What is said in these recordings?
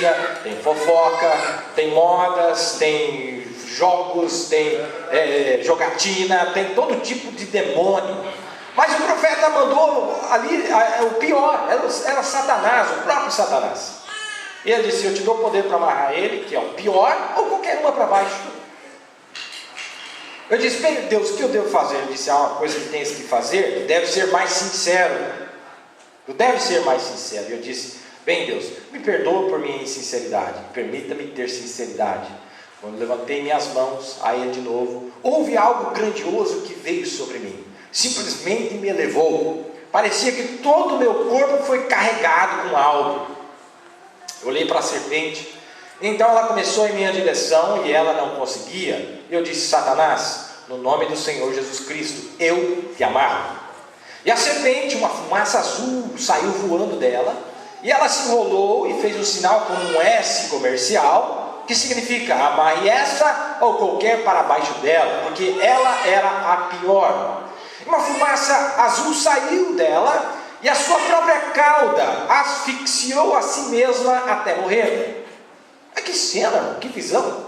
mentira, tem fofoca, tem modas, tem jogos, tem jogatina, tem todo tipo de demônio. Mas o profeta mandou ali o pior, era Satanás, o próprio Satanás. E ele disse: eu te dou poder para amarrar ele, que é o pior, ou qualquer uma para baixo. Eu disse: bem, Deus, o que eu devo fazer? Ele disse: uma coisa que tens que fazer, deve ser mais sincero. Tu deve ser mais sincero. E eu disse: bem, Deus, me perdoa por minha insinceridade, permita-me ter sinceridade. Quando levantei minhas mãos a ele de novo, houve algo grandioso que veio sobre mim, simplesmente me elevou. Parecia que todo o meu corpo foi carregado com algo. Eu olhei para a serpente, então ela começou em minha direção e ela não conseguia. Eu disse: Satanás, no nome do Senhor Jesus Cristo, eu te amarro. E a serpente, uma fumaça azul, saiu voando dela, e ela se enrolou e fez um sinal com um S comercial, que significa: amarre essa ou qualquer para baixo dela, porque ela era a pior. Uma fumaça azul saiu dela, e a sua própria cauda asfixiou a si mesma até morrer. Que cena, que visão!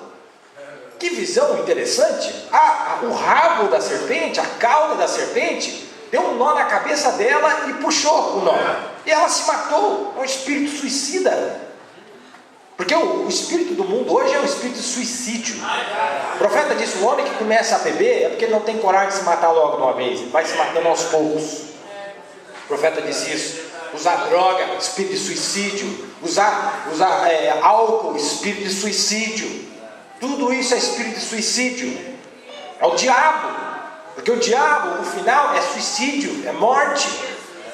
Que visão interessante! O rabo da serpente, a cauda da serpente, deu um nó na cabeça dela e puxou o nó. E ela se matou. É um espírito suicida. Porque o espírito do mundo hoje é um espírito de suicídio. O profeta disse: o homem que começa a beber é porque ele não tem coragem de se matar logo de uma vez. Ele vai se matando aos poucos. O profeta disse isso. Usar droga, espírito de suicídio. Usar álcool, espírito de suicídio. Tudo isso é espírito de suicídio. É o diabo. Porque o diabo, no final, é suicídio, é morte,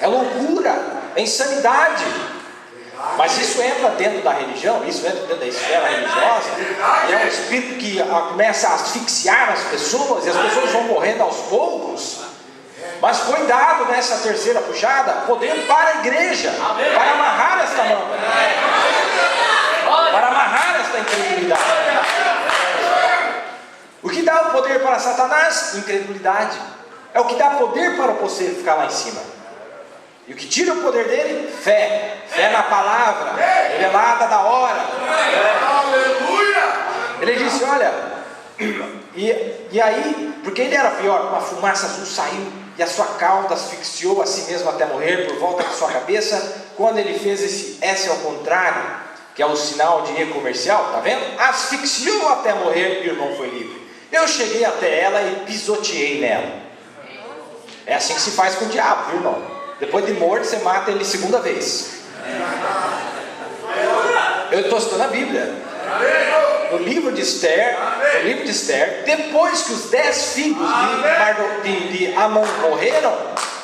é loucura, é insanidade. Mas isso entra dentro da religião, isso entra dentro da esfera religiosa, e é um espírito que começa a asfixiar as pessoas, e as pessoas vão morrendo aos poucos. Mas foi dado nessa terceira puxada poder para a igreja, para amarrar esta mão, para amarrar esta incredulidade. O que dá o poder para Satanás? Incredulidade. É o que dá poder para o poceiro ficar lá em cima. E o que tira o poder dele? Fé. Fé na palavra revelada da hora. Aleluia! Ele disse: olha, e aí, porque ele era pior, uma fumaça azul saiu e a sua cauda asfixiou a si mesmo até morrer por volta da sua cabeça. Quando ele fez esse S ao contrário, que é o sinal de E comercial, tá vendo? Asfixiou até morrer e o irmão foi livre. Eu cheguei até ela e pisoteei nela. É assim que se faz com o diabo, viu, irmão? Depois de morto, você mata ele segunda vez. Eu estou citando a Bíblia. No livro de Esther, depois que os 10 filhos de Amã morreram,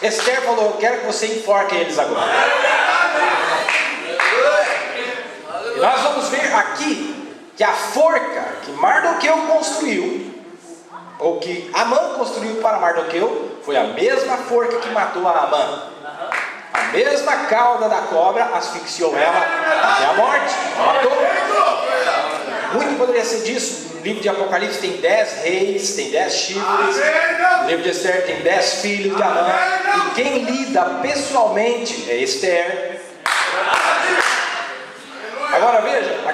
Esther falou: eu quero que você enforque eles agora. E nós vamos ver aqui que a forca que Mardoqueu construiu, ou que Amã construiu para Mardoqueu, foi a mesma forca que matou a Amã. A mesma cauda da cobra asfixiou ela até a morte, matou. Muito poderia ser disso. No livro de Apocalipse tem 10 reis, tem 10 chifres. No livro de Esther tem 10 filhos de Amã. E quem lida pessoalmente é Esther. Agora veja,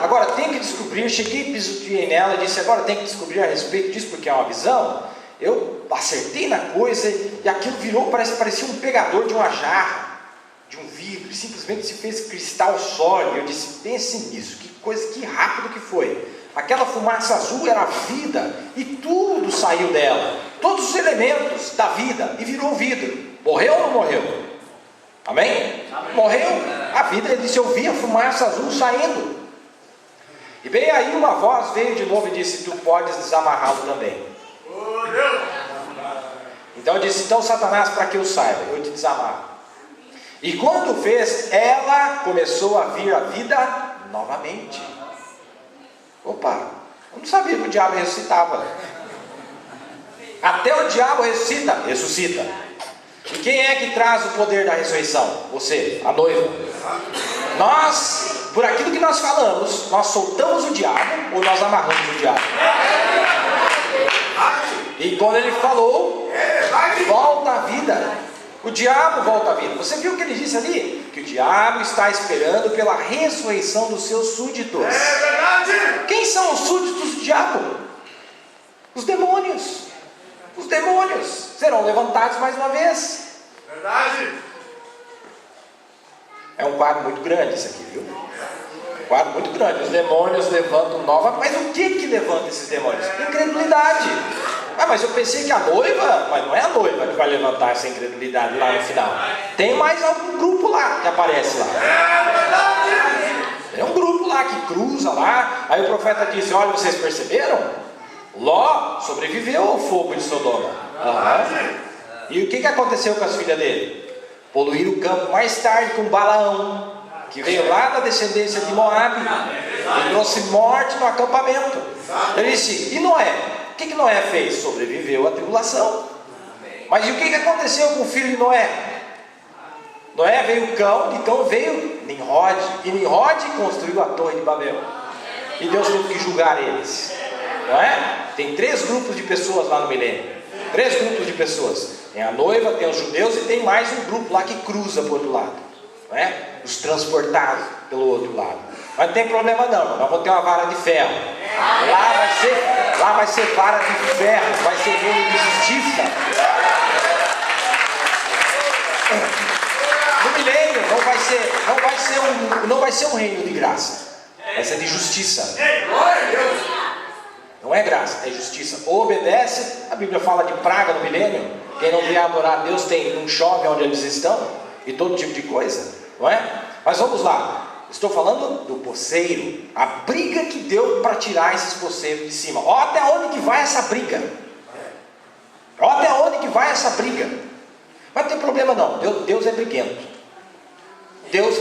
agora tem que descobrir. Cheguei, pisoteei nela e disse: agora tem que descobrir a respeito disso, porque é uma visão. Eu acertei na coisa e aquilo virou, parecia um pegador de uma jarra, de um vidro, simplesmente se fez cristal sólido. Eu disse: pense nisso, que rápido que foi. Aquela fumaça azul era a vida, e tudo saiu dela, todos os elementos da vida, e virou vidro. Morreu ou não morreu? Amém? Morreu a vida. Ele disse: eu vi a fumaça azul saindo. E bem aí uma voz veio de novo e disse: tu podes desamarrá-lo também. Então eu disse: então Satanás, para que eu saiba, eu te desamarro. E quando fez, ela começou a vir à vida novamente. Opa, eu não sabia que o diabo ressuscitava. Até o diabo ressuscita. E quem é que traz o poder da ressurreição? Você, a noiva. Nós, por aquilo que nós falamos, nós soltamos o diabo ou nós amarramos o diabo? E quando ele falou, volta à vida. O diabo volta à vida. Você viu o que ele disse ali? Que o diabo está esperando pela ressurreição dos seus súditos. É verdade. Quem são os súditos do diabo? Os demônios. Os demônios serão levantados mais uma vez. Verdade. É um quadro muito grande isso aqui, viu? Um quadro muito grande. Os demônios levantam nova. Mas o que levanta esses demônios? Incredulidade. Mas eu pensei que a noiva, mas não é a noiva que vai levantar essa incredulidade lá no final. Tem mais algum grupo lá que aparece lá. Tem um grupo lá que cruza lá. Aí o profeta disse: olha, vocês perceberam? Ló sobreviveu ao fogo de Sodoma. E o que aconteceu com as filhas dele? Poluíram o campo mais tarde com Balaão, que veio lá da descendência de Moabe e trouxe morte no acampamento. Ele disse: e Noé? O que Noé fez? Sobreviveu à tribulação. Mas e o que aconteceu com o filho de Noé? Noé veio o cão, de cão veio Nimrod, e Nimrod construiu a torre de Babel. E Deus teve que julgar eles. Não é? Tem 3 grupos de pessoas lá no milênio. 3 grupos de pessoas. Tem a noiva, tem os judeus e tem mais um grupo lá que cruza para o outro lado. Não é? Os transportados pelo outro lado. Mas não tem problema não, nós vamos ter uma vara de ferro. Lá vai ser vara de ferro, vai ser reino de justiça. No milênio não vai ser um reino de graça. Vai ser de justiça. Não é graça, é justiça. Obedece. A Bíblia fala de praga no milênio. Quem não vier adorar a Deus não chove onde eles estão. E todo tipo de coisa, não é? Mas vamos lá. Estou falando do poceiro. A briga que deu para tirar esses poceiros de cima. Olha até onde que vai essa briga. Olha até onde que vai essa briga. Mas não tem problema não. Deus é briguento. Deus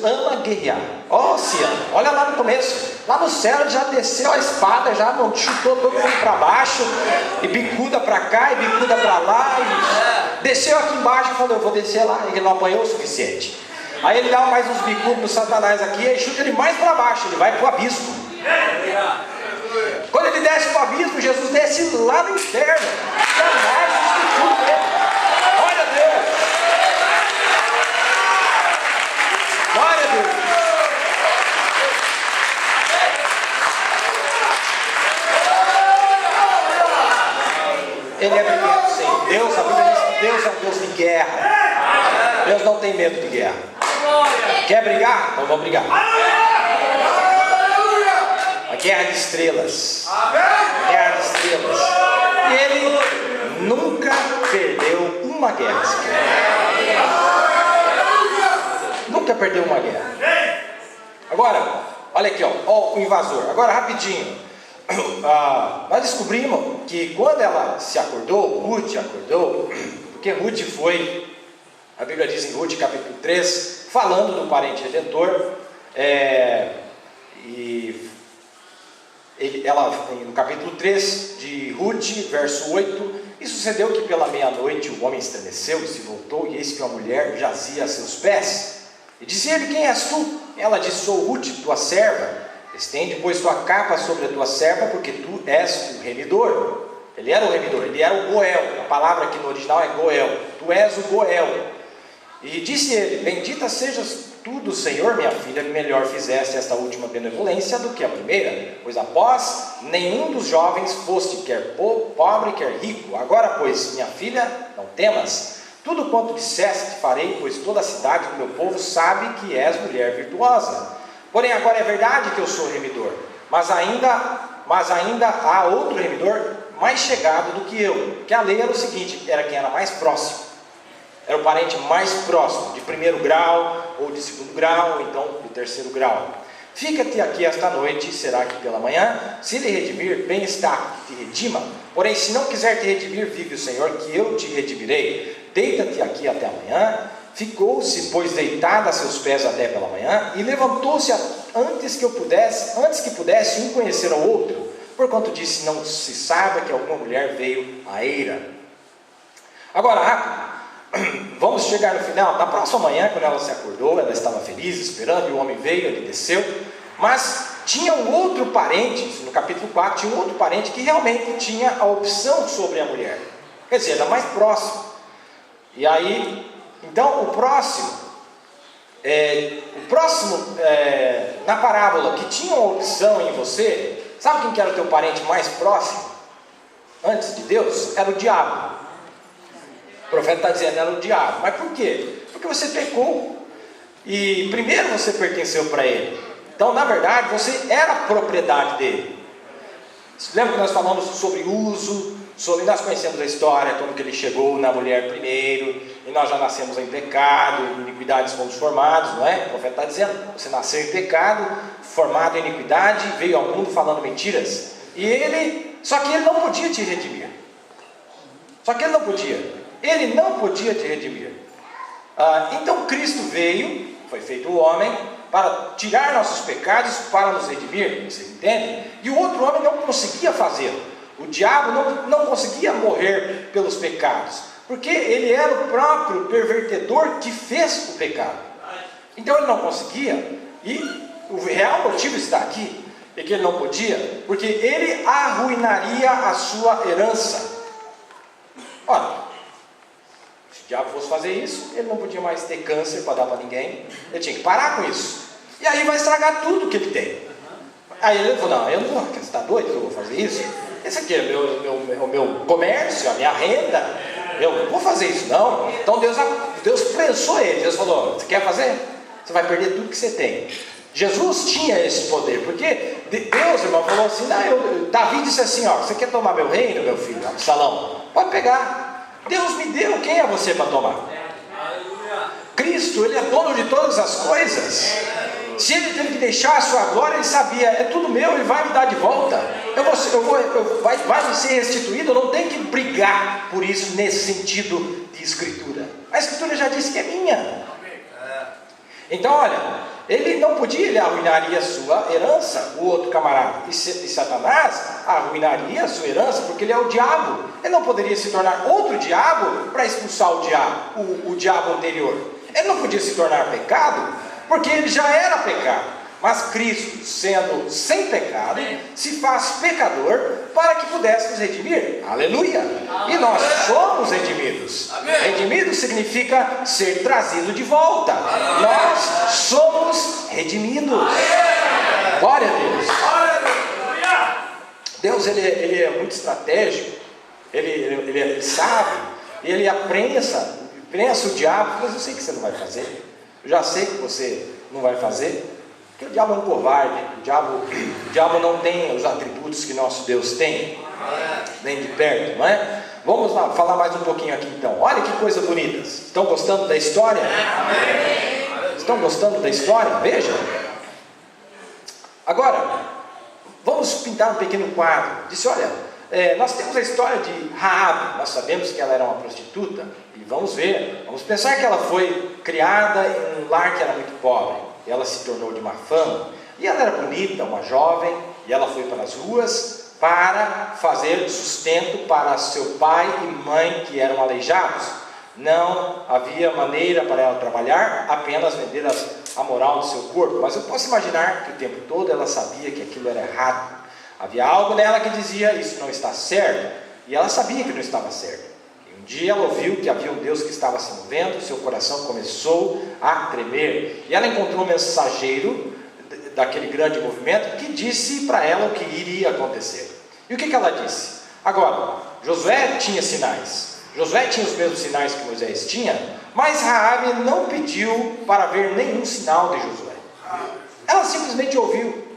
ama guerrear. Oceano, olha lá no começo. Lá no céu ele já desceu a espada, já não chutou todo mundo para baixo, e bicuda para cá, e bicuda para lá, e desceu aqui embaixo e falou: eu vou descer lá. Ele não apanhou o suficiente. Aí ele dá mais uns bicudos no Satanás aqui, e chuta ele mais para baixo, ele vai para o abismo. Quando ele desce para o abismo, Jesus desce lá no inferno. Jamais os bicudos dele. Olha a Deus. Glória a Deus. Ele é briguento, sim. A Bíblia diz que Deus é um Deus de guerra. Deus não tem medo de guerra. Quer brigar? Então vamos brigar. A guerra de estrelas. Guerra de estrelas. E ele nunca perdeu uma guerra. Nunca perdeu uma guerra. Agora, olha aqui, ó, o invasor. Agora, rapidinho. Nós descobrimos que quando ela se acordou, Ruth acordou, porque Ruth foi, a Bíblia diz em Ruth capítulo 3, falando do parente redentor, no capítulo 3 de Ruth, verso 8, e sucedeu que pela meia-noite o homem estremeceu e se voltou, e eis que uma mulher jazia a seus pés. E dizia-lhe: quem és tu? Ela disse: sou Ruth, tua serva. Estende, pois, tua capa sobre a tua serva, porque tu és o remidor. Ele era o remidor, ele era o Goel. A palavra aqui no original é Goel. Tu és o Goel. E disse ele: bendita sejas tu do Senhor, minha filha, que melhor fizeste esta última benevolência do que a primeira, pois após nenhum dos jovens foste quer pobre, quer rico. Agora, pois, minha filha, não temas. Tudo quanto disseste te farei, pois toda a cidade do meu povo sabe que és mulher virtuosa. Porém, agora é verdade que eu sou remidor, mas ainda há outro remidor mais chegado do que eu. Que a lei era o seguinte: era quem era mais próximo, era o parente mais próximo, de 1º grau, ou de 2º grau, ou então de 3º grau. Fica-te aqui esta noite, será que pela manhã, se lhe redimir, bem está, te redima. Porém, se não quiser te redimir, vive o Senhor, que eu te redimirei. Deita-te aqui até amanhã. Ficou-se, pois, deitada a seus pés até pela manhã, e levantou-se antes que pudesse um conhecer ao outro, porquanto disse: não se saiba que alguma mulher veio à eira. Agora, rápido, vamos chegar no final. Na próxima manhã, quando ela se acordou, ela estava feliz, esperando, e o homem veio, ele desceu, mas tinha um outro parente, no capítulo 4, tinha um outro parente que realmente tinha a opção sobre a mulher, quer dizer, era mais próximo. E aí, então o próximo, na parábola que tinha uma opção em você, sabe quem que era o teu parente mais próximo? Antes de Deus? Era o diabo. O profeta está dizendo, era o diabo. Mas por quê? Porque você pecou. E primeiro você pertenceu para ele. Então, na verdade, você era propriedade dele. Lembra que nós falamos sobre uso, nós conhecemos a história, como que ele chegou na mulher primeiro, e nós já nascemos em pecado, em iniquidades fomos formados, não é? O profeta está dizendo, você nasceu em pecado, formado em iniquidade, veio ao mundo falando mentiras. Só que ele não podia te redimir. Ele não podia te redimir. Então Cristo veio, foi feito o homem, para tirar nossos pecados, para nos redimir, vocês entendem? E o outro homem não conseguia fazê-lo. O diabo não conseguia morrer pelos pecados, porque ele era o próprio pervertedor que fez o pecado. Então ele não conseguia, e o real motivo está aqui, é que ele não podia, porque ele arruinaria a sua herança. Olha, se o diabo fosse fazer isso, ele não podia mais ter câncer para dar para ninguém, ele tinha que parar com isso. E aí vai estragar tudo que ele tem. Aí ele falou, não, eu não vou, você está doido que eu vou fazer isso? Esse aqui é o meu comércio, a minha renda, eu não vou fazer isso não. Então Deus prensou ele, Deus falou, você quer fazer? Você vai perder tudo que você tem. Jesus tinha esse poder, porque Deus, irmão, falou assim, Davi disse assim, você quer tomar meu reino, meu filho, Absalão? Pode pegar, Deus me deu, quem é você para tomar? Cristo, ele é dono de todas as coisas. Se ele teve que deixar a sua glória, ele sabia, é tudo meu, ele vai me dar de volta, vai me ser restituído, eu não tenho que brigar por isso nesse sentido de escritura. A escritura já disse que é minha. Então olha, ele não podia, ele arruinaria a sua herança, o outro camarada, e Satanás arruinaria a sua herança, porque ele é o diabo. Ele não poderia se tornar outro diabo para expulsar o diabo anterior. Ele não podia se tornar pecado, porque ele já era pecado. Mas Cristo, sendo sem pecado, se faz pecador para que pudesse nos redimir. Aleluia! E nós somos redimidos. Redimido significa ser trazido de volta. Nós somos redimidos. Glória a Deus. Deus ele é muito estratégico. Ele sabe. Ele prensa o diabo. Mas eu sei que você não vai fazer. Eu já sei que você não vai fazer. Porque o diabo é um covarde, o diabo não tem os atributos que nosso Deus tem, nem de perto, não é? Vamos lá, falar mais um pouquinho aqui então. Olha que coisa bonita. Estão gostando da história? Estão gostando da história? Veja. Agora, vamos pintar um pequeno quadro. Disse, olha, nós temos a história de Raabe. Nós sabemos que ela era uma prostituta. E vamos ver, vamos pensar que ela foi criada em um lar que era muito pobre. Ela se tornou de má fama, e ela era bonita, uma jovem, e ela foi para as ruas para fazer sustento para seu pai e mãe que eram aleijados. Não havia maneira para ela trabalhar, apenas vender a moral do seu corpo. Mas eu posso imaginar que o tempo todo ela sabia que aquilo era errado. Havia algo nela que dizia, isso não está certo, e ela sabia que não estava certo. Um dia ela ouviu que havia um Deus que estava se movendo, seu coração começou a tremer, e ela encontrou um mensageiro daquele grande movimento que disse para ela o que iria acontecer. E o que ela disse? Agora, Josué tinha sinais, Josué tinha os mesmos sinais que Moisés tinha, mas Raabe não pediu para ver nenhum sinal de Josué. Ela simplesmente ouviu.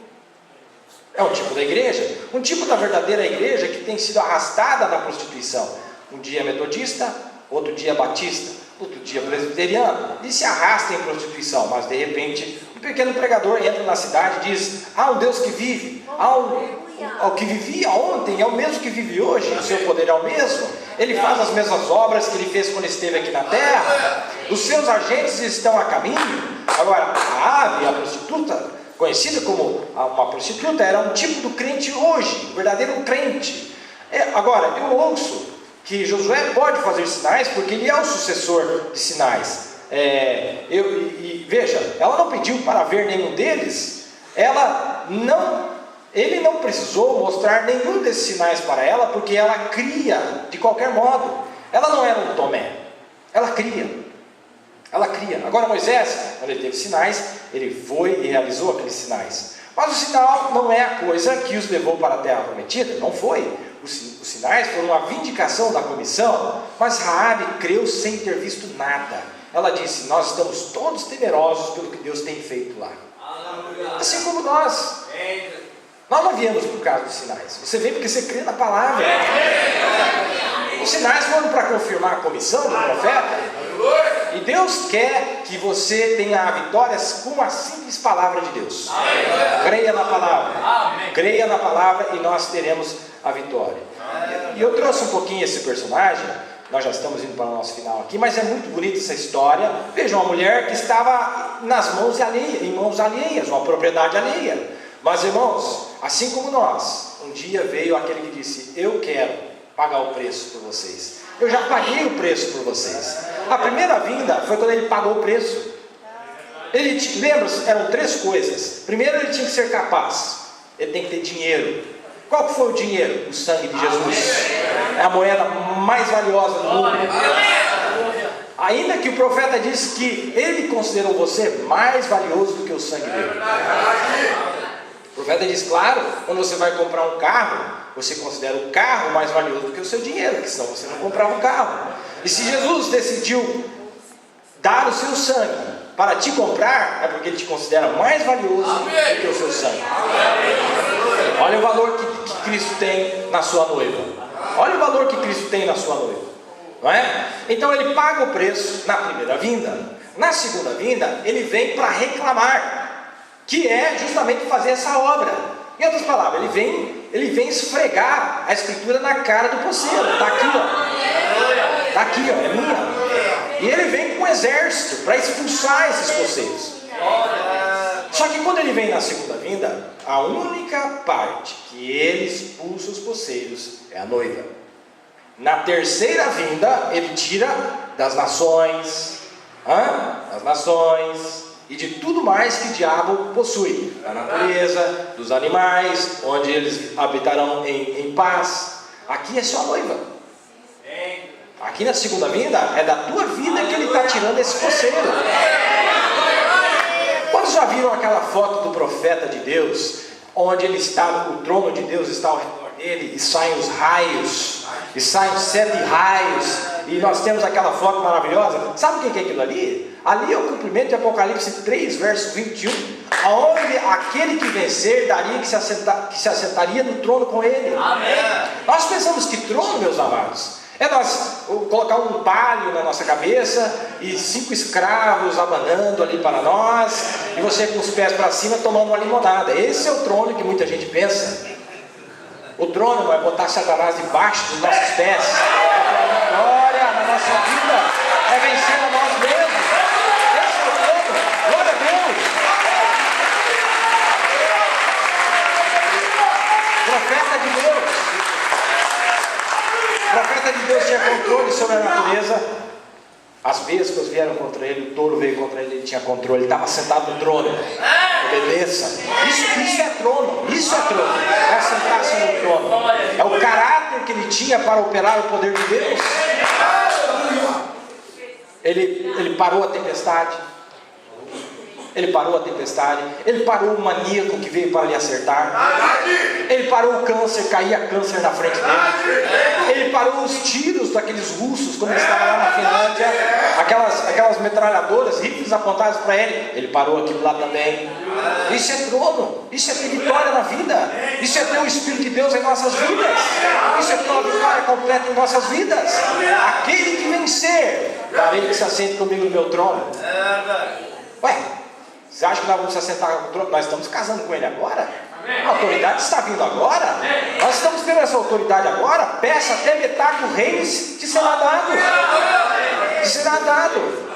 É um tipo da igreja, um tipo da verdadeira igreja que tem sido arrastada na prostituição. Um dia metodista, outro dia batista, outro dia presbiteriano, e se arrasta em prostituição. Mas de repente, um pequeno pregador entra na cidade e diz, há um Deus que vive, o que vivia ontem é o mesmo que vive hoje, o seu poder é o mesmo, ele faz as mesmas obras que ele fez quando esteve aqui na terra, os seus agentes estão a caminho. Agora, a Raabe, a prostituta, conhecida como uma prostituta, era um tipo do crente hoje, um verdadeiro crente. Agora, eu ouço que Josué pode fazer sinais, porque ele é o sucessor de sinais. Veja, ela não pediu para ver nenhum deles, ele não precisou mostrar nenhum desses sinais para ela, porque ela cria de qualquer modo. Ela não era um Tomé, Ela cria. Ela cria. Agora Moisés, quando ele teve sinais, ele foi e realizou aqueles sinais. Mas o sinal não é a coisa que os levou para a terra prometida. Não foi. Os sinais foram uma vindicação da comissão. Mas Raabe creu sem ter visto nada. Ela disse: nós estamos todos temerosos pelo que Deus tem feito lá. Assim como nós. Nós não viemos por causa dos sinais. Você vem porque você crê na palavra. Os sinais foram para confirmar a comissão do profeta. E Deus quer que você tenha a vitória com a simples palavra de Deus. Creia na palavra. Creia na palavra e nós teremos a vitória. E eu trouxe um pouquinho esse personagem. Nós já estamos indo para o nosso final aqui, mas é muito bonita essa história. Veja, uma mulher que estava nas mãos alheias, em mãos alheias, uma propriedade alheia. Mas irmãos, assim como nós, um dia veio aquele que disse: eu quero pagar o preço por vocês. Eu já paguei o preço por vocês. A primeira vinda foi quando ele pagou o preço. Ele, lembra, eram 3 coisas. Primeiro, ele tinha que ser capaz. Ele tem que ter dinheiro. Qual que foi o dinheiro? O sangue de Jesus. É a moeda mais valiosa do mundo. Ainda que o profeta disse que ele considerou você mais valioso do que o sangue dele. O profeta diz: claro, quando você vai comprar um carro, você considera o carro mais valioso do que o seu dinheiro, porque senão você não comprava um carro. E se Jesus decidiu dar o seu sangue para te comprar, é porque ele te considera mais valioso do que o seu sangue. Olha o valor que Cristo tem na sua noiva. Olha o valor que Cristo tem na sua noiva, não é? Então ele paga o preço na primeira vinda. Na segunda vinda, ele vem para reclamar, que é justamente fazer essa obra. Em outras palavras, ele vem esfregar a escritura na cara do poceiro. Está aqui, ó. Está aqui, ó, é minha. E ele vem com um exército para expulsar esses poceiros. Só que quando ele vem na segunda vinda, a única parte que ele expulsa os poceiros é a noiva. Na terceira vinda, ele tira das nações, e de tudo mais que o diabo possui, da natureza, dos animais, onde eles habitarão em paz. Aqui é só a noiva. Aqui na segunda vinda é da tua vida que ele está tirando esse poceiro. Quantos já viram aquela foto do profeta de Deus, onde ele está, o trono de Deus está ao redor dele, e saem os raios, e saem 7 raios, e nós temos aquela foto maravilhosa? Sabe o que é aquilo ali? Ali é o cumprimento de Apocalipse 3, verso 21, onde aquele que vencer daria que se assentaria no trono com ele. Amém. Nós pensamos que trono, meus amados, é nós colocar um palho na nossa cabeça e 5 escravos abanando ali para nós, e você com os pés para cima tomando uma limonada. Esse é o trono que muita gente pensa. O trono é botar Satanás debaixo dos nossos pés. A glória na nossa vida é vencer a nós mesmos. Esse é o trono. Glória a Deus. Profeta de Deus. O profeta de Deus tinha controle sobre a natureza. As vespas vieram contra ele, o touro veio contra ele, ele tinha controle, ele estava sentado no trono. Beleza? Isso é trono, isso é trono. É sentar-se no trono. É o caráter que ele tinha para operar o poder de Deus. Ele parou a tempestade. Ele parou a tempestade. Ele parou o maníaco que veio para lhe acertar. Ele parou o câncer, caía câncer na frente dele. Ele parou os tiros daqueles russos quando ele estava lá na Finlândia, aquelas metralhadoras rifles apontadas para ele. Ele parou aquilo lá também. Isso é trono. Isso é ter vitória na vida. Isso é ter o Espírito de Deus em nossas vidas. Isso é ter uma vitória completa em nossas vidas. Aquele que vencer, darei que se assente comigo no meu trono. Ué, você acha que nós vamos se assentar no trono? Nós estamos casando com ele agora? A autoridade está vindo agora. Nós estamos tendo essa autoridade agora. Peça até metade do reino te será dado. Te será dado.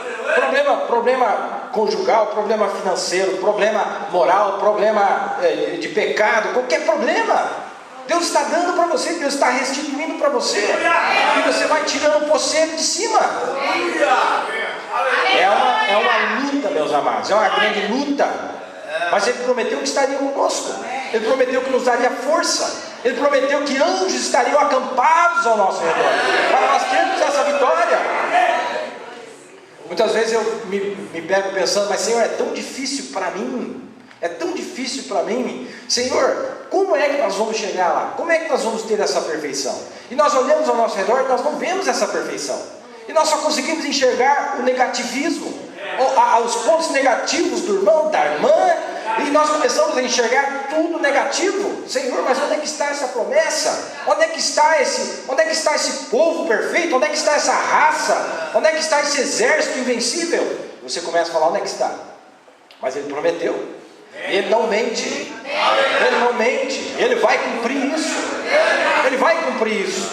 Problema conjugal, problema financeiro, problema moral, problema de pecado, qualquer problema, Deus está dando para você, Deus está restituindo para você. E você vai tirando o poceiro de cima. É uma luta, meus amados. É uma grande luta. Mas Ele prometeu que estaria conosco. Ele prometeu que nos daria força. Ele prometeu que anjos estariam acampados ao nosso redor, para nós termos essa vitória. Muitas vezes eu me pego pensando, mas Senhor, é tão difícil para mim. É tão difícil para mim. Senhor, como é que nós vamos chegar lá? Como é que nós vamos ter essa perfeição? E nós olhamos ao nosso redor e nós não vemos essa perfeição. E nós só conseguimos enxergar o negativismo, os pontos negativos do irmão, da irmã, e nós começamos a enxergar tudo negativo. Senhor, mas onde é que está essa promessa? Onde é que está esse povo perfeito? Onde é que está essa raça? Onde é que está esse exército invencível? Você começa a falar, onde é que está? Mas Ele prometeu. Ele não mente. Ele não mente. Ele vai cumprir isso. Ele vai cumprir isso.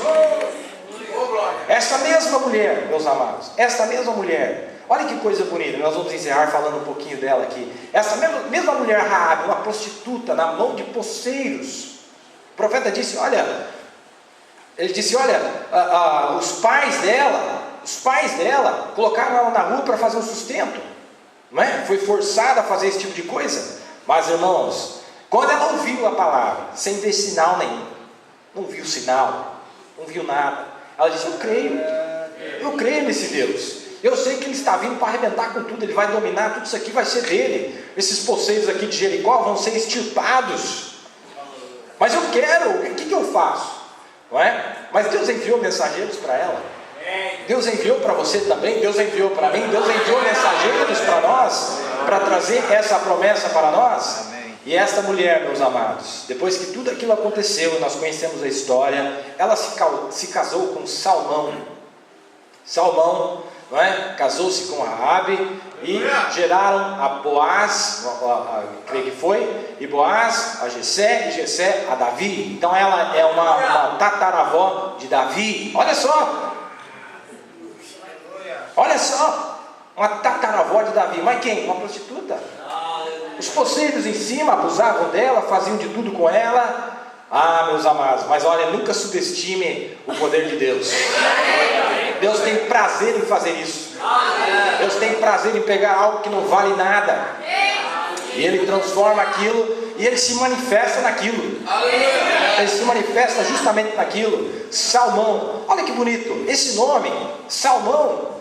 Essa mesma mulher, meus amados, esta mesma mulher, olha que coisa bonita, nós vamos encerrar falando um pouquinho dela aqui. Essa mesma mulher Raabe, uma prostituta na mão de poceiros, o profeta disse, os pais dela colocaram ela na rua para fazer um sustento, não é? Foi forçada a fazer esse tipo de coisa. Mas irmãos, quando ela ouviu a palavra, sem ver sinal nenhum, não viu sinal, não viu nada, ela disse, eu creio nesse Deus, eu sei que Ele está vindo para arrebentar com tudo, Ele vai dominar, tudo isso aqui vai ser dele, esses poceiros aqui de Jericó vão ser extirpados, mas eu quero, o que eu faço? Não é? Mas Deus enviou mensageiros para ela, Deus enviou para você também, Deus enviou para mim, Deus enviou mensageiros para nós, para trazer essa promessa para nós. E esta mulher, meus amados, depois que tudo aquilo aconteceu, nós conhecemos a história, ela se casou com Salmão, não é? Casou-se com Raabe e geraram a Boaz, creio que foi, e Boaz a Jessé, e Jessé a Davi. Então ela é uma tataravó de Davi. Olha só, uma tataravó de Davi. Mas quem? Uma prostituta. Os poceiros em cima abusavam dela, faziam de tudo com ela. Meus amados, mas olha, nunca subestime o poder de Deus. Deus tem prazer em fazer isso. Deus tem prazer em pegar algo que não vale nada, e Ele transforma aquilo, e Ele se manifesta naquilo. Ele se manifesta justamente naquilo. Salmão, olha que bonito, esse nome, Salmão,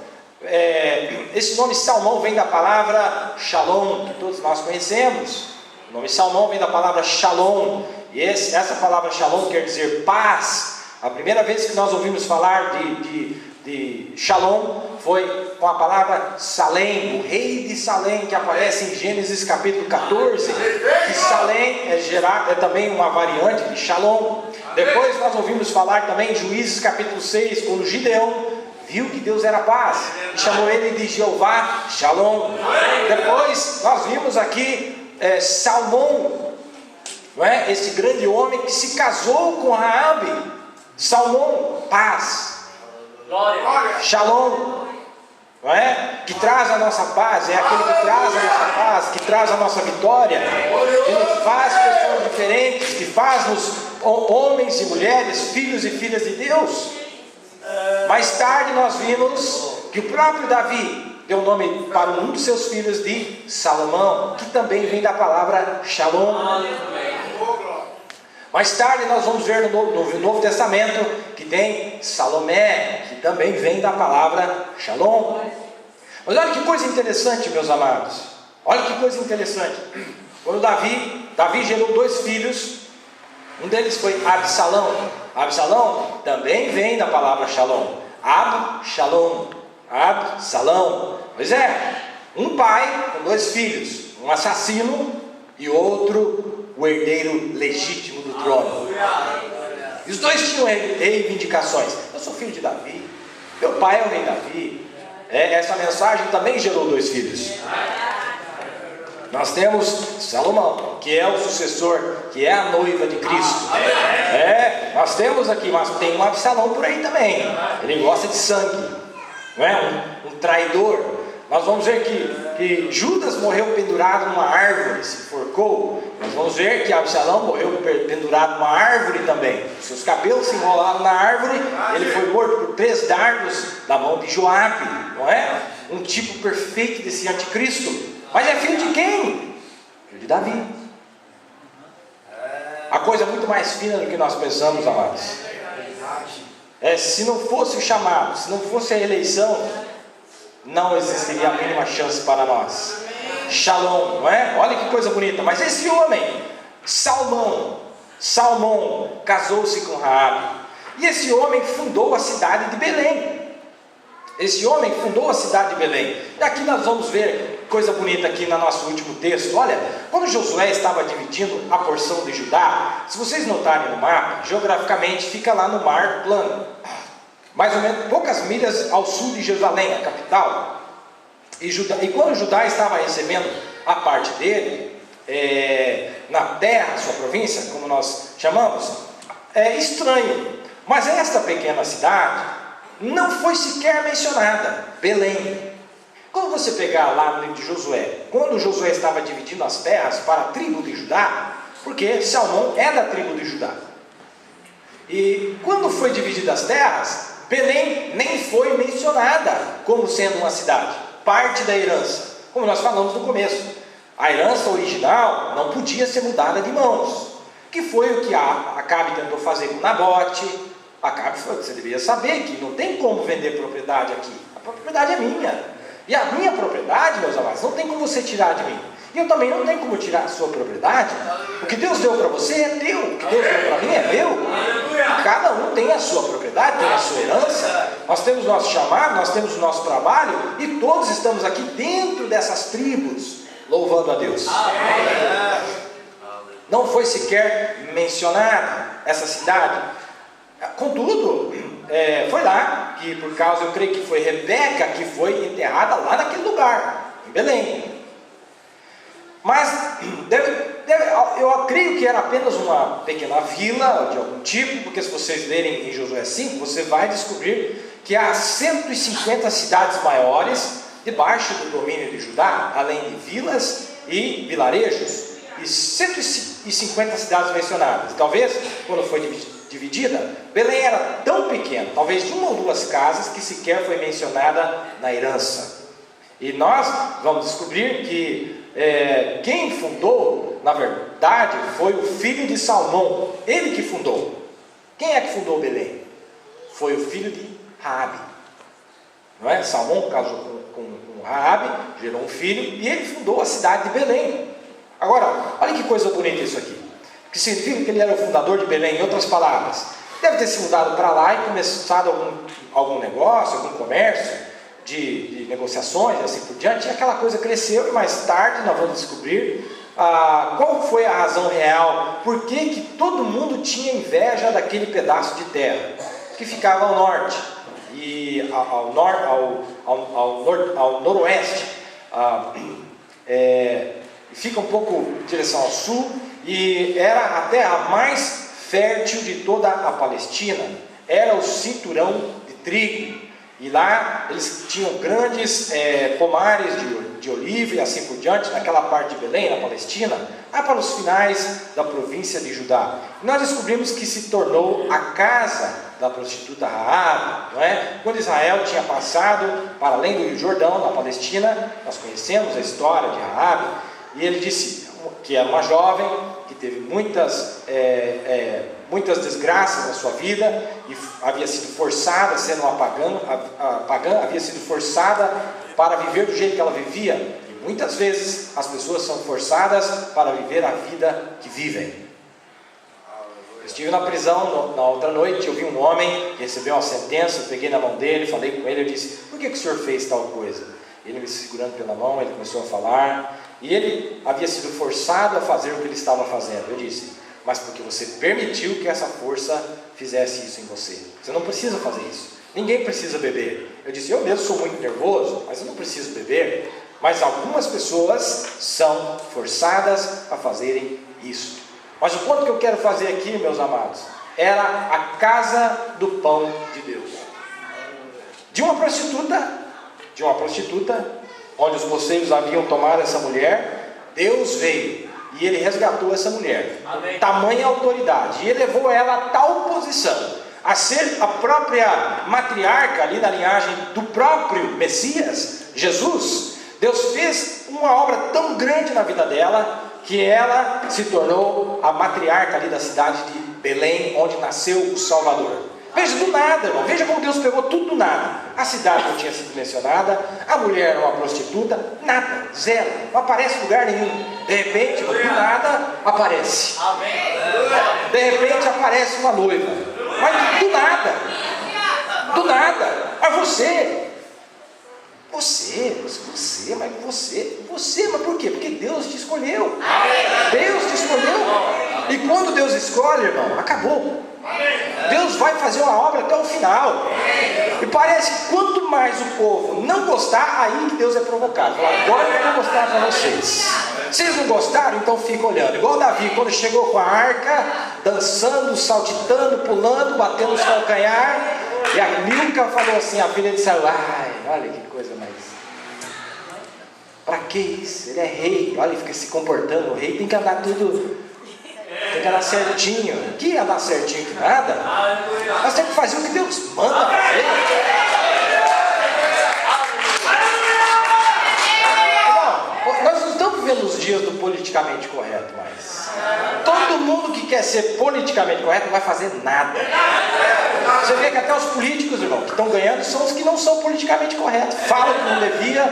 Salmão vem da palavra Shalom, que todos nós conhecemos. O nome Salmão vem da palavra Shalom, e essa palavra Shalom quer dizer paz. A primeira vez que nós ouvimos falar de Shalom foi com a palavra Salém, o rei de Salém, que aparece em Gênesis capítulo 14. E Salém é também uma variante de Shalom. Depois nós ouvimos falar também em Juízes capítulo 6, quando Gideão viu que Deus era paz, e chamou ele de Jeová Shalom. Depois nós vimos aqui Salmão, não é? Esse grande homem que se casou com Raabe. Salmão, paz. Shalom, não é? Que traz a nossa paz, é aquele que traz a nossa paz, que traz a nossa vitória, que nos faz pessoas diferentes, que faz-nos homens e mulheres, filhos e filhas de Deus. Mais tarde nós vimos que o próprio Davi deu nome para um dos seus filhos de Salomão, que também vem da palavra Shalom. Mais tarde nós vamos ver no Novo Testamento que tem Salomé, que também vem da palavra Shalom. Mas olha que coisa interessante, meus amados, olha que coisa interessante. Quando Davi gerou 2 filhos, um deles foi Absalão. Absalão também vem da palavra Shalom. Absalão. Pois é, um pai com 2 filhos, um assassino e outro o herdeiro legítimo do trono. E os 2 tinham reivindicações. Eu sou filho de Davi, meu pai é o rei Davi. Essa mensagem também gerou 2 filhos. Nós temos Salomão, que é o sucessor, que é a noiva de Cristo. Nós temos aqui, mas tem um Absalão por aí também. Ele gosta de sangue, não é? Um traidor. Nós vamos ver que Judas morreu pendurado numa árvore, se forcou. Nós vamos ver que Absalão morreu pendurado numa árvore também. Seus cabelos se enrolaram na árvore. Ele foi morto por 3 dardos na mão de Joabe, não é? Um tipo perfeito desse anticristo. Mas é filho de quem? Filho de Davi. A coisa é muito mais fina do que nós pensamos, amados. Se não fosse o chamado, se não fosse a eleição, não existiria a mínima chance para nós. Shalom, não é? Olha que coisa bonita. Mas esse homem, Salmão, casou-se com Raabe. E esse homem fundou a cidade de Belém. Esse homem fundou a cidade de Belém. E aqui nós vamos ver coisa bonita aqui no nosso último texto. Olha, quando Josué estava dividindo a porção de Judá, se vocês notarem no mapa, geograficamente fica lá no mar plano, mais ou menos poucas milhas ao sul de Jerusalém, a capital. E quando Judá estava recebendo a parte dele, na terra, sua província, como nós chamamos, é estranho, mas esta pequena cidade não foi sequer mencionada, Belém. Quando você pegar lá no livro de Josué, quando Josué estava dividindo as terras para a tribo de Judá, porque Salmão é da tribo de Judá, e quando foi dividida as terras, Belém nem foi mencionada como sendo uma cidade, parte da herança, como nós falamos no começo. A herança original não podia ser mudada de mãos, que foi o que Acabe tentou fazer com Nabote. Acabe falou: você deveria saber que não tem como vender propriedade aqui, a propriedade é minha, e a minha propriedade, meus amados, não tem como você tirar de mim, e eu também não tenho como tirar a sua propriedade. O que Deus deu para você é teu, o que Deus deu para mim é meu. Cada um tem a sua propriedade, tem a sua herança. Nós temos o nosso chamado, nós temos o nosso trabalho, e todos estamos aqui dentro dessas tribos, louvando a Deus. Não foi sequer mencionada essa cidade. Contudo, foi lá que, por causa, eu creio que foi Rebeca que foi enterrada lá naquele lugar, em Belém. Mas eu creio que era apenas uma pequena vila de algum tipo, porque se vocês lerem em Josué 5, você vai descobrir que há 150 cidades maiores debaixo do domínio de Judá, além de vilas e vilarejos, e 150 cidades mencionadas. Talvez, quando foi dividida, Belém era tão pequeno, talvez de uma ou duas casas, que sequer foi mencionada na herança. E nós vamos descobrir que quem fundou, na verdade, foi o filho de Salmão, ele que fundou. Quem é que fundou Belém? Foi o filho de Raabe, não é? Salmão casou com Raabe, gerou um filho, e ele fundou a cidade de Belém. Agora, olha que coisa bonita isso aqui, que significa que ele era o fundador de Belém. Em outras palavras, deve ter se mudado para lá e começado algum negócio, algum comércio de negociações, assim por diante, e aquela coisa cresceu, e mais tarde nós vamos descobrir qual foi a razão real, por que todo mundo tinha inveja daquele pedaço de terra que ficava ao norte, e ao noroeste, fica um pouco em direção ao sul, e era a terra mais fértil de toda a Palestina, era o cinturão de trigo, e lá eles tinham grandes pomares de oliva e assim por diante, naquela parte de Belém, na Palestina, lá para os finais da província de Judá. E nós descobrimos que se tornou a casa da prostituta Raabe, não é? Quando Israel tinha passado para além do Rio Jordão, na Palestina, nós conhecemos a história de Raabe, e ele disse que era uma jovem que teve muitas desgraças na sua vida, e havia sido forçada, sendo uma pagã, havia sido forçada para viver do jeito que ela vivia, e muitas vezes as pessoas são forçadas para viver a vida que vivem. Eu estive na prisão na outra noite, eu vi um homem que recebeu uma sentença, eu peguei na mão dele, falei com ele, eu disse: por que o senhor fez tal coisa? Ele me segurando pela mão, ele começou a falar, e ele havia sido forçado a fazer o que ele estava fazendo. Eu disse: mas porque você permitiu que essa força fizesse isso em você. Você não precisa fazer isso. Ninguém precisa beber. Eu disse: eu mesmo sou muito nervoso, mas eu não preciso beber. Mas algumas pessoas são forçadas a fazerem isso. Mas o ponto que eu quero fazer aqui, meus amados, era a casa do pão de Deus. De uma prostituta, onde os moceiros haviam tomado essa mulher, Deus veio e ele resgatou essa mulher. Amém. Tamanha autoridade, e elevou ela a tal posição, a ser a própria matriarca ali na linhagem do próprio Messias, Jesus. Deus fez uma obra tão grande na vida dela, que ela se tornou a matriarca ali da cidade de Belém, onde nasceu o Salvador. Veja, do nada, irmão. Veja como Deus pegou tudo do nada. A cidade não tinha sido mencionada, a mulher era uma prostituta, nada, zero, não aparece em lugar nenhum. De repente, do nada, aparece. De repente aparece uma noiva. Mas do nada. Do nada. Mas você, mas por quê? Porque Deus te escolheu. Deus te escolheu. E quando Deus escolhe, irmão, acabou. Deus vai fazer uma obra até o final. E parece que quanto mais o povo não gostar, aí que Deus é provocado. Agora eu vou mostrar para vocês. Vocês não gostaram? Então fica olhando. Igual Davi, quando chegou com a arca, dançando, saltitando, pulando, batendo os calcanhar. E a Milca falou assim, a filha de Saul: ai, olha que coisa mais. Para que isso? Ele é rei. Olha, ele fica se comportando. O rei tem que andar tudo. Tem que andar certinho. Que andar certinho que nada? Nós temos que fazer o que Deus manda fazer. Nós não estamos vivendo os dias do politicamente correto mais. Todo mundo que quer ser politicamente correto não vai fazer nada. Você vê que até os políticos, irmão, que estão ganhando são os que não são politicamente corretos. Falam que não devia,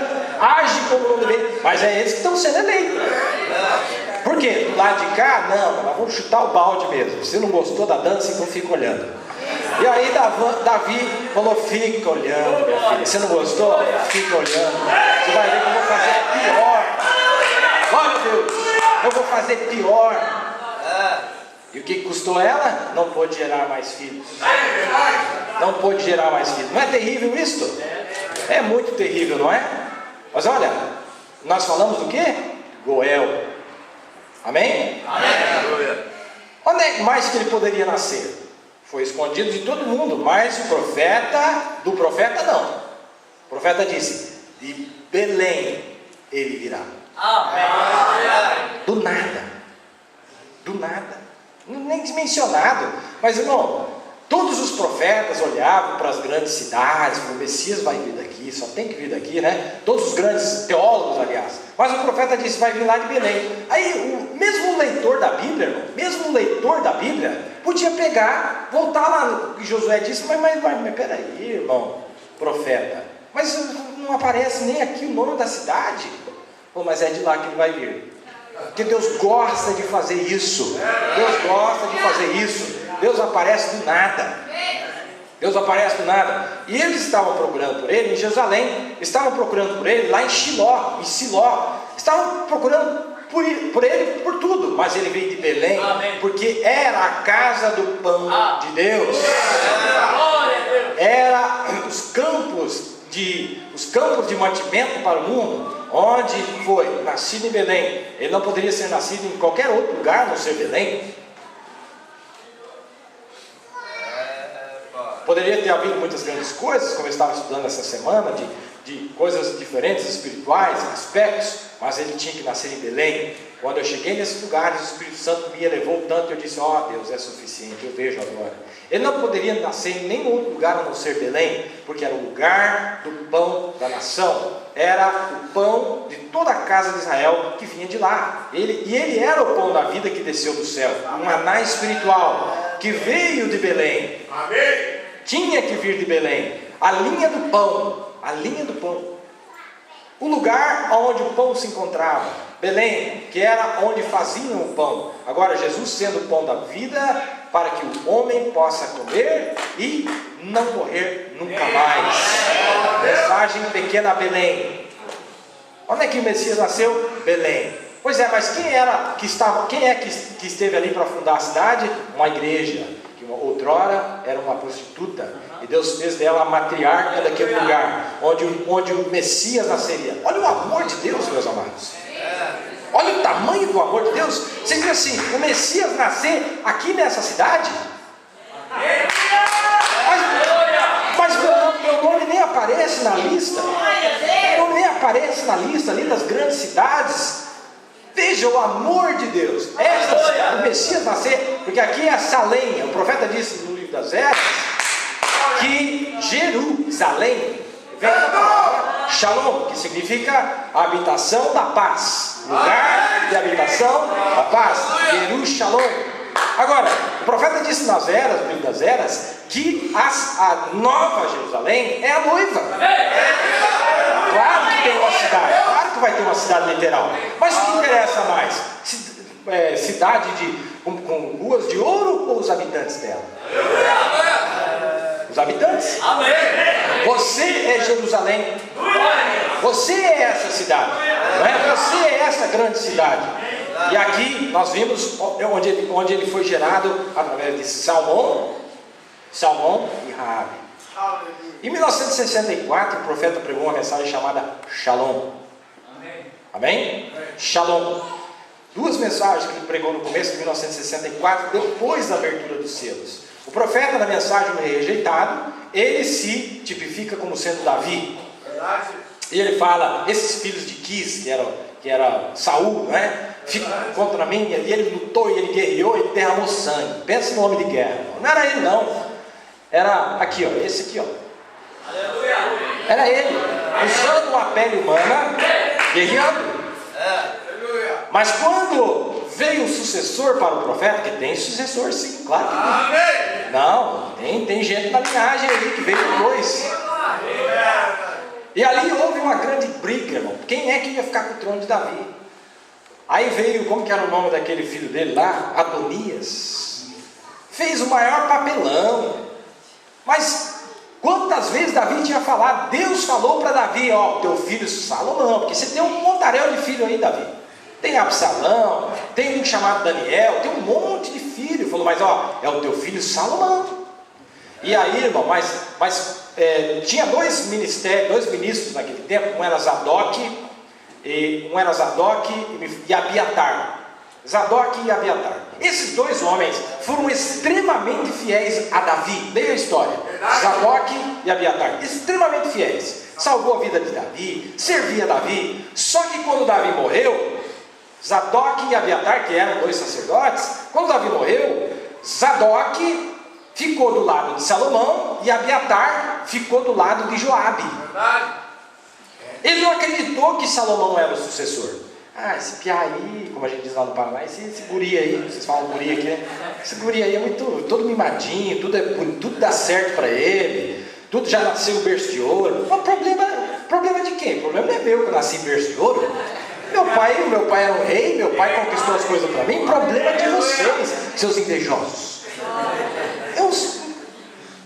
agem como não devia, mas é eles que estão sendo eleitos. Por quê? Do lado de cá, não, nós vamos chutar o balde mesmo. Você não gostou da dança, então fica olhando. E aí Davi falou: fica olhando, minha filha. Você não gostou? Fica olhando. Você vai ver que eu vou fazer pior. Glória a Deus, eu vou fazer pior. E o que custou ela? Não pôde gerar mais filhos. Não pôde gerar mais filhos. Não é terrível isso? É muito terrível, não é? Mas olha, nós falamos do quê? Goel. Amém? Amém. Onde é mais que ele poderia nascer? Foi escondido de todo mundo, mas do profeta não. O profeta disse: de Belém ele virá. Amém. Do nada. Do nada. Nem mencionado. Mas, irmão, todos os profetas olhavam para as grandes cidades, o Messias vai vir daqui, só tem que vir daqui, né? Todos os grandes teólogos, aliás. Mas o profeta disse: vai vir lá de Belém. Aí, mesmo o leitor da Bíblia, irmão, mesmo o leitor da Bíblia, podia pegar, voltar lá no que Josué disse: mas peraí, irmão, profeta, mas não aparece nem aqui o nome da cidade. Pô, mas é de lá que ele vai vir. Porque Deus gosta de fazer isso. Deus gosta de fazer isso. Deus aparece do nada. Deus aparece do nada. E eles estavam procurando por ele em Jerusalém. Estavam procurando por ele lá em Shiló, em Siló. Estavam procurando por ele por tudo. Mas ele veio de Belém. Amém. Porque era a casa do pão de Deus. Era os campos de mantimento para o mundo. Onde foi nascido em Belém. Ele não poderia ser nascido em qualquer outro lugar a não ser Belém. Poderia ter havido muitas grandes coisas, como eu estava estudando essa semana, de coisas diferentes, espirituais, aspectos, mas ele tinha que nascer em Belém. Quando eu cheguei nesses lugares, o Espírito Santo me elevou tanto, eu disse: ó, Deus, é suficiente, eu vejo agora. Ele não poderia nascer em nenhum outro lugar a não ser Belém, porque era o lugar do pão da nação, era o pão de toda a casa de Israel que vinha de lá. Ele era o pão da vida que desceu do céu, um maná espiritual que veio de Belém. Amém. Tinha que vir de Belém, a linha do pão, o lugar onde o pão se encontrava, Belém, que era onde faziam o pão. Agora Jesus sendo o pão da vida, para que o homem possa comer e não morrer nunca mais. Mensagem pequena: Belém. Onde é que o Messias nasceu? Belém. Pois é, mas quem é que esteve ali para fundar a cidade? Uma igreja, que outrora era uma prostituta, e Deus fez dela a matriarca daquele lugar, onde o Messias nasceria. Olha o amor de Deus, meus amados. Olha o tamanho do amor de Deus. Você diz assim: o Messias nascer aqui nessa cidade? Mas meu nome nem aparece na lista. Meu nome nem aparece na lista ali das grandes cidades. Veja o amor de Deus. O Messias nascer, porque aqui é Salém. O profeta disse no livro das Esdras que Jerusalém vem da palavra Shalom, que significa habitação da paz, lugar de habitação da paz. Jerusalém. Agora, o profeta disse nas eras, no livro das eras, que a nova Jerusalém é a noiva. Claro que tem uma cidade, claro que vai ter uma cidade literal. Mas o que interessa mais? Cidade com ruas de ouro ou os habitantes dela? Os habitantes. Você é Jerusalém. Você é essa cidade, não é? Você é essa grande cidade. E aqui nós vimos onde ele foi gerado através de Salmão e Raabe. Em 1964 o profeta pregou uma mensagem chamada Shalom. Amém? Shalom. Duas mensagens que ele pregou no começo de 1964, depois da abertura dos selos. O profeta, na mensagem do rei rejeitado, ele se tipifica como sendo Davi. E ele fala, esses filhos de Quis, que era Saul, né? Ficam contra mim, e ele lutou, e ele guerreou, ele derramou sangue. Pensa no homem de guerra. Não era ele não. Era aqui, ó, esse aqui, ó. Era ele, usando uma pele humana, guerreando. Mas quando veio o sucessor para o profeta, que tem sucessor sim, claro que tem. Não, tem gente na linhagem ali que veio depois. E ali houve uma grande briga, irmão. Quem é que ia ficar com o trono de Davi? Aí veio, como que era o nome daquele filho dele lá? Adonias. Fez o maior papelão. Mas quantas vezes Davi tinha falado? Deus falou para Davi, ó, teu filho Salomão, porque você tem um montaréu de filho aí, Davi. Tem Absalão, tem um chamado Daniel, tem um monte de filho. Falou, mas ó, é o teu filho Salomão. E aí, irmão, mas tinha dois ministros naquele tempo, um era Zadok e Abiatar. Zadok e Abiatar. Esses dois homens foram extremamente fiéis a Davi. Leia a história. Zadok e Abiatar, extremamente fiéis. Salvou a vida de Davi, servia Davi. Só que quando Davi morreu, Zadok e Abiatar, que eram dois sacerdotes, quando Davi morreu, Zadok ficou do lado de Salomão e Abiatar ficou do lado de Joabe. Ele não acreditou que Salomão era o sucessor. Esse piá aí, como a gente diz lá no Paraná, esse guri aí, vocês falam guri aqui, né? Esse guri aí é todo mimadinho, tudo dá certo para ele, tudo já nasceu em berço de ouro. O problema de quem? O problema não é meu que eu nasci em berço de ouro. Meu pai era um rei, meu pai conquistou as coisas para mim. O problema é de vocês, seus invejosos.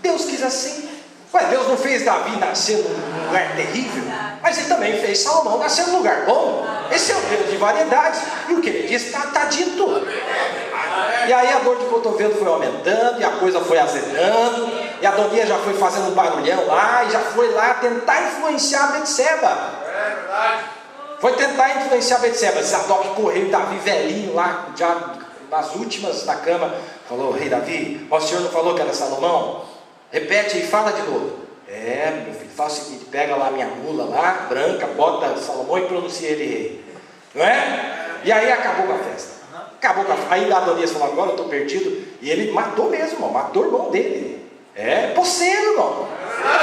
Deus quis assim. Ué, Deus não fez Davi nascer num lugar terrível, mas ele também fez Salomão nascer num lugar bom. Esse é o Deus de variedades. E o que ele disse está dito. E aí a dor de cotovelo foi aumentando, e a coisa foi azedando, e a Adonias já foi fazendo um barulhão lá, e já foi lá tentar influenciar Betseba. Foi tentar influenciar Betseba. Zadok correu, Davi velhinho lá, já nas últimas na cama, falou, rei Davi, o senhor não falou que era Salomão? Repete e fala de novo. Meu filho, faz o seguinte, pega lá minha mula lá, branca, bota Salomão e pronuncia ele rei. Não é? E aí acabou com a festa. Aí a Adonias falou, agora eu estou perdido. E ele matou mesmo, irmão, matou o irmão dele. Posseiro, irmão.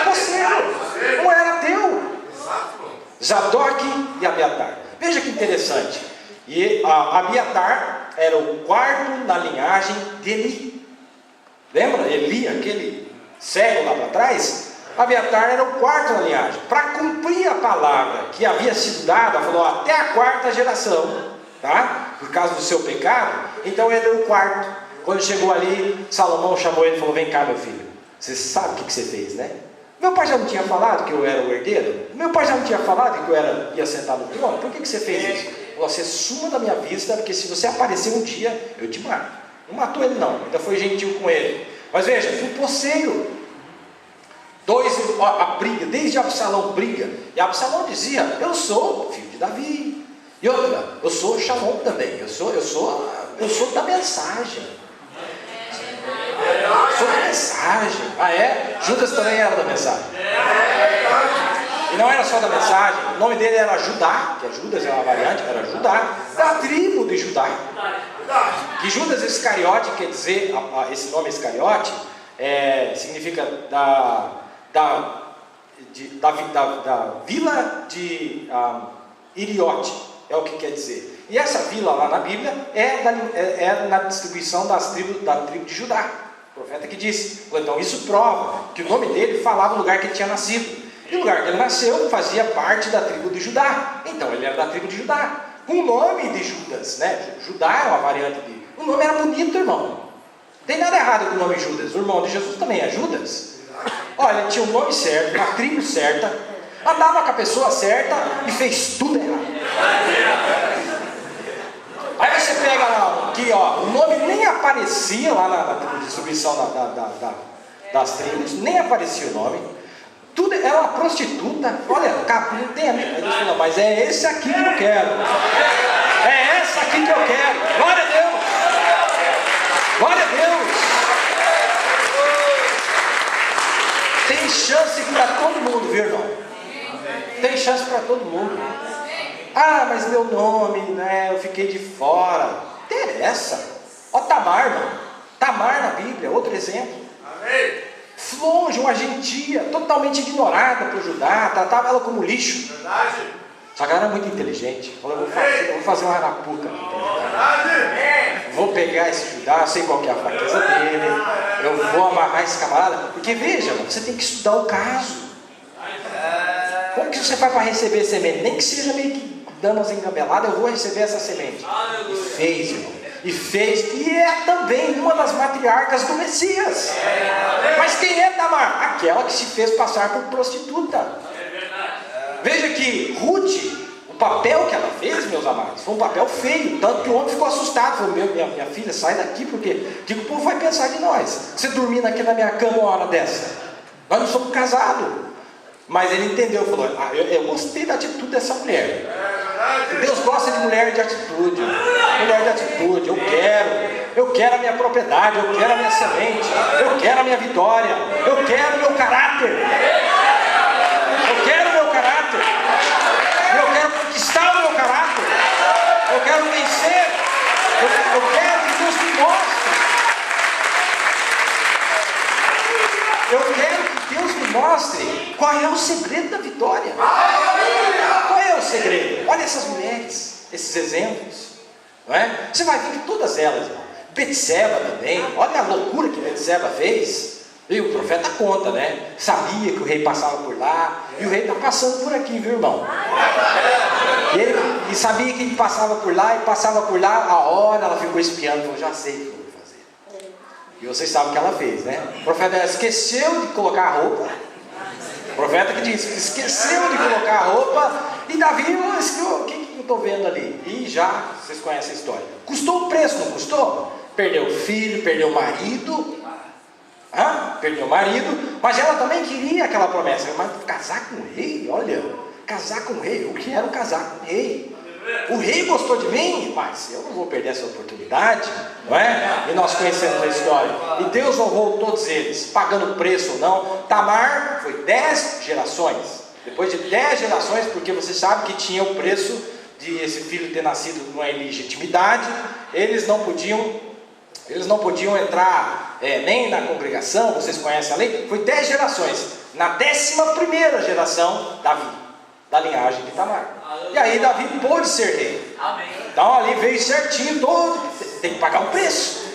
Posseiro. Não era teu. Zadok e Abiatar. Veja que interessante. E Abiatar era o quarto na linhagem de Eli. Lembra? Eli, aquele cego lá para trás? Abiatar era o quarto na linhagem. Para cumprir a palavra que havia sido dada, falou até a quarta geração, tá? Por causa do seu pecado. Então ele era o quarto. Quando chegou ali, Salomão chamou ele e falou, vem cá meu filho, você sabe o que você fez, né? Meu pai já não tinha falado que eu era o herdeiro? Meu pai já não tinha falado que eu ia sentar no trono? Por que você fez isso? Você suma da minha vista, porque se você aparecer um dia, eu te mato. Não matou ele não, ainda foi gentil com ele. Mas veja, foi posseiro. A briga, desde Absalão briga. E Absalão dizia, eu sou filho de Davi. E outra, eu sou Shalom também. Eu sou da mensagem. Sou da mensagem. Judas também era da mensagem. E não era só da mensagem. O nome dele era Judá, que Judas é uma variante, era Judá, da tribo de Judá. Que Judas Iscariote quer dizer, esse nome Iscariote significa da vila de Iriote, é o que quer dizer. E essa vila lá na Bíblia é na distribuição da tribo de Judá. O profeta que disse. Então isso prova que o nome dele falava o lugar que ele tinha nascido. E o lugar que ele nasceu fazia parte da tribo de Judá. Então ele era da tribo de Judá. Com o nome de Judas, né? Judá é uma variante dele. O nome era bonito, irmão. Não tem nada errado com o nome Judas. O irmão de Jesus também é Judas. Olha, ele tinha o nome certo, na tribo certa, andava com a pessoa certa e fez tudo errado. Aí você pega aqui, ó, o nome nem aparecia lá na distribuição das tribos, nem aparecia o nome. Tudo era uma prostituta. Olha, não tem amigo. Aí Deus falou, mas é esse aqui que eu quero. É essa aqui que eu quero. Glória a Deus. Glória a Deus. Tem chance para todo mundo, viu, irmão? Tem chance para todo mundo. Ah, mas meu nome, né? Eu fiquei de fora. Interessa. Ó, Tamar, irmão. Tamar na Bíblia, outro exemplo. Amém. Longe, uma gentia, totalmente ignorada por Judá, tratava ela como lixo. Verdade. Só que ela era muito inteligente. Falou, eu vou fazer uma arapuca. Verdade. Vou pegar esse Judá, sei qual que é a fraqueza dele, eu vou amarrar esse camarada. Porque veja, você tem que estudar o caso. Como que você faz para receber semente? Nem que seja meio que dando umas engabeladas, eu vou receber essa semente. E fez, irmão. E fez, e é também uma das matriarcas do Messias. Mas quem é Tamar? Aquela que se fez passar por prostituta. Veja que Ruth, o papel que ela fez, meus amados, foi um papel feio. Tanto que o homem ficou assustado. Falou, minha filha, sai daqui, porque o que o povo vai pensar de nós? Você dormindo aqui na minha cama uma hora dessa? Nós não somos casados. Mas ele entendeu, falou, eu gostei da atitude dessa mulher. Deus gosta de mulher de atitude. Mulher de atitude, eu quero a minha propriedade, eu quero a minha semente, eu quero a minha vitória, eu quero o meu caráter. Eu quero o meu caráter. Eu quero conquistar o meu caráter. Eu quero vencer. Eu quero que Deus me mostre. Eu quero que Deus me mostre qual é o segredo da vitória. Qual é o segredo? Olha essas mulheres, esses exemplos, não é? Você vai ver que todas elas, Betseba também, olha a loucura que Betseba fez. E o profeta conta, né? Sabia que o rei passava por lá, e o rei está passando por aqui, viu, irmão? E sabia que ele passava por lá, e passava por lá, a hora ela ficou espiando, falou, já sei o que eu vou fazer. E vocês sabem o que ela fez, né? O profeta esqueceu de colocar a roupa. O profeta que disse, esqueceu de colocar a roupa, e Davi, o que eu estou vendo ali? E já, vocês conhecem a história. Custou o preço, não custou? Perdeu o filho, perdeu o marido. Perdeu o marido, mas ela também queria aquela promessa, mas casar com o rei, olha, casar com o rei, eu quero casar com o rei. O rei gostou de mim, mas eu não vou perder essa oportunidade, não é? E nós conhecemos a história, e Deus honrou todos eles, pagando preço ou não. Tamar foi 10 gerações, depois de 10 gerações, porque você sabe que tinha o preço de esse filho ter nascido numa ilegitimidade, eles não podiam entrar nem na congregação, vocês conhecem a lei, foi 10 gerações, na 11ª geração, Davi, da linhagem de Tamar, e aí Davi pôde ser rei. Então ali veio certinho, tem que pagar um preço,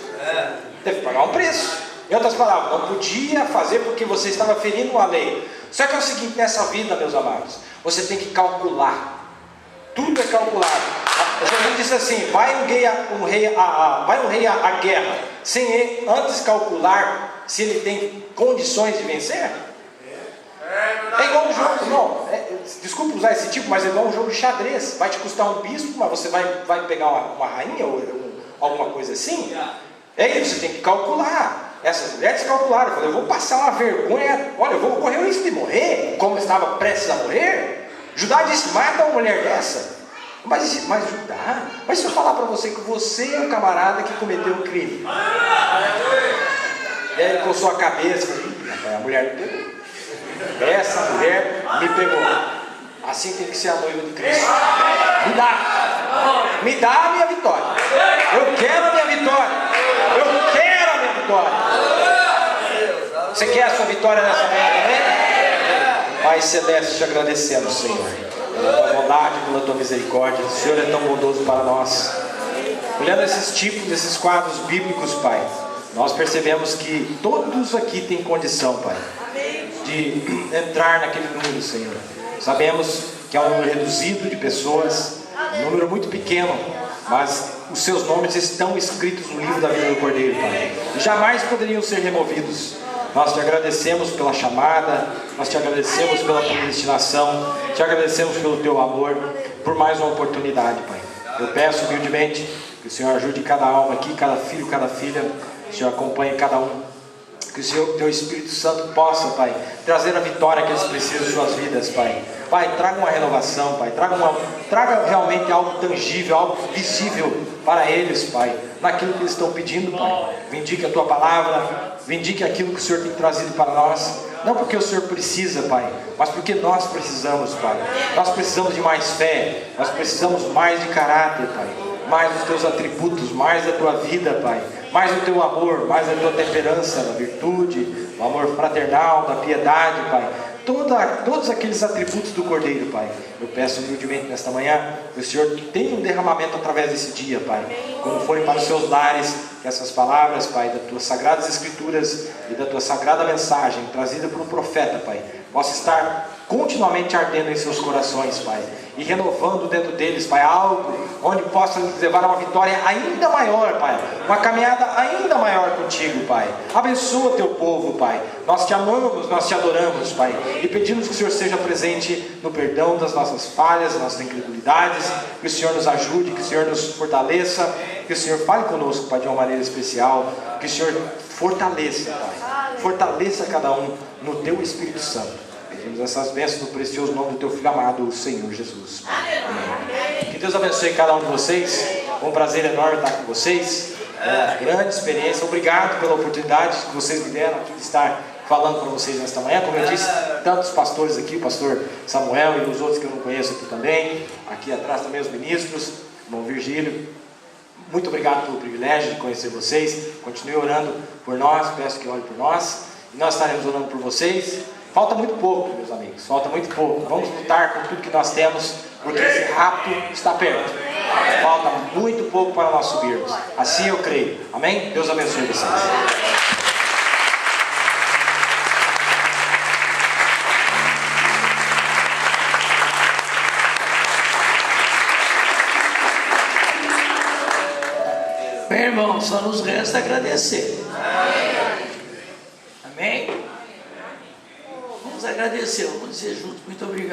teve que pagar um preço, em outras palavras, não podia fazer porque você estava ferindo a lei. Só que é o seguinte, nessa vida, meus amados, você tem que calcular, tudo é calculado. Jesus disse assim, vai um rei à guerra, sem ele antes calcular se ele tem condições de vencer? É igual um jogo, não, desculpa usar esse tipo, mas é igual um jogo de xadrez, vai te custar um bispo, mas você vai pegar uma rainha ou alguma coisa assim? É isso, você tem que calcular. Essas mulheres calcularam, falaram, eu vou passar uma vergonha, olha, eu vou correr o risco de morrer, como estava prestes a morrer. Judá disse, mata uma mulher dessa. Mas Judá, mas se eu falar para você que você é o camarada que cometeu o crime, e aí ele coçou a cabeça, a mulher me pegou. Essa mulher me pegou. Assim tem que ser a noiva de Cristo. Me dá a minha vitória. Eu quero a minha vitória. Eu quero a minha vitória. Você quer a sua vitória nessa manhã também? Pai Celeste, te agradecemos, Senhor. pela tua bondade, pela tua misericórdia. O Senhor é tão bondoso para nós. Olhando esses tipos, esses quadros bíblicos, Pai, nós percebemos que todos aqui têm condição, Pai, de entrar naquele número, Senhor. Sabemos que é um número reduzido de pessoas, um número muito pequeno, mas os seus nomes estão escritos no livro da vida do Cordeiro, Pai, e jamais poderiam ser removidos. Nós te agradecemos pela chamada, nós te agradecemos pela tua destinação, te agradecemos pelo teu amor, por mais uma oportunidade, Pai. Eu peço humildemente que o Senhor ajude cada alma aqui, cada filho, cada filha. O Senhor acompanhe cada um. Que o Senhor, teu Espírito Santo possa, Pai, trazer a vitória que eles precisam em suas vidas, Pai. Pai, traga uma renovação, Pai. Traga realmente algo tangível, algo visível para eles, Pai, naquilo que eles estão pedindo, Pai. Vindique a tua palavra, vindique aquilo que o Senhor tem trazido para nós. Não porque o Senhor precisa, Pai, mas porque nós precisamos, Pai. Nós precisamos de mais fé, nós precisamos mais de caráter, Pai. Mais dos teus atributos, mais da tua vida, Pai. Mais do teu amor, mais da tua temperança, da virtude, do amor fraternal, da piedade, Pai. Todos aqueles atributos do Cordeiro, Pai. Eu peço humildemente nesta manhã que o Senhor tenha um derramamento através desse dia, Pai. Quando forem para os seus lares, que essas palavras, Pai, das tuas sagradas escrituras e da tua sagrada mensagem trazida por um profeta, Pai, possa estar continuamente ardendo em seus corações, Pai, e renovando dentro deles, Pai, algo onde possa nos levar a uma vitória ainda maior, Pai, uma caminhada ainda maior contigo, Pai. Abençoa teu povo, Pai. Nós te amamos, nós te adoramos, Pai, e pedimos que o Senhor seja presente no perdão das nossas falhas, das nossas incredulidades, que o Senhor nos ajude, que o Senhor nos fortaleça, que o Senhor fale conosco, Pai, de uma maneira especial, que o Senhor fortaleça, Pai, fortaleça cada um no teu Espírito Santo. Pedimos essas bênçãos no precioso nome do teu Filho amado, o Senhor Jesus. Amém. Que Deus abençoe cada um de vocês. Foi um prazer enorme estar com vocês. É uma grande experiência. Obrigado pela oportunidade que vocês me deram aqui de estar falando para vocês nesta manhã. Como eu disse, tantos pastores aqui, o pastor Samuel e os outros que eu não conheço aqui também. Aqui atrás também os ministros, irmão Virgílio. Muito obrigado pelo privilégio de conhecer vocês. Continue orando por nós, peço que ore por nós. E nós estaremos orando por vocês. Falta muito pouco, meus amigos, falta muito pouco. Vamos lutar com tudo que nós temos, porque esse rapto está perto. Falta muito pouco para nós subirmos. Assim eu creio. Amém? Deus abençoe vocês. Bem, irmão, só nos resta agradecer. Amém? Vamos agradecer, vamos dizer juntos, muito obrigado.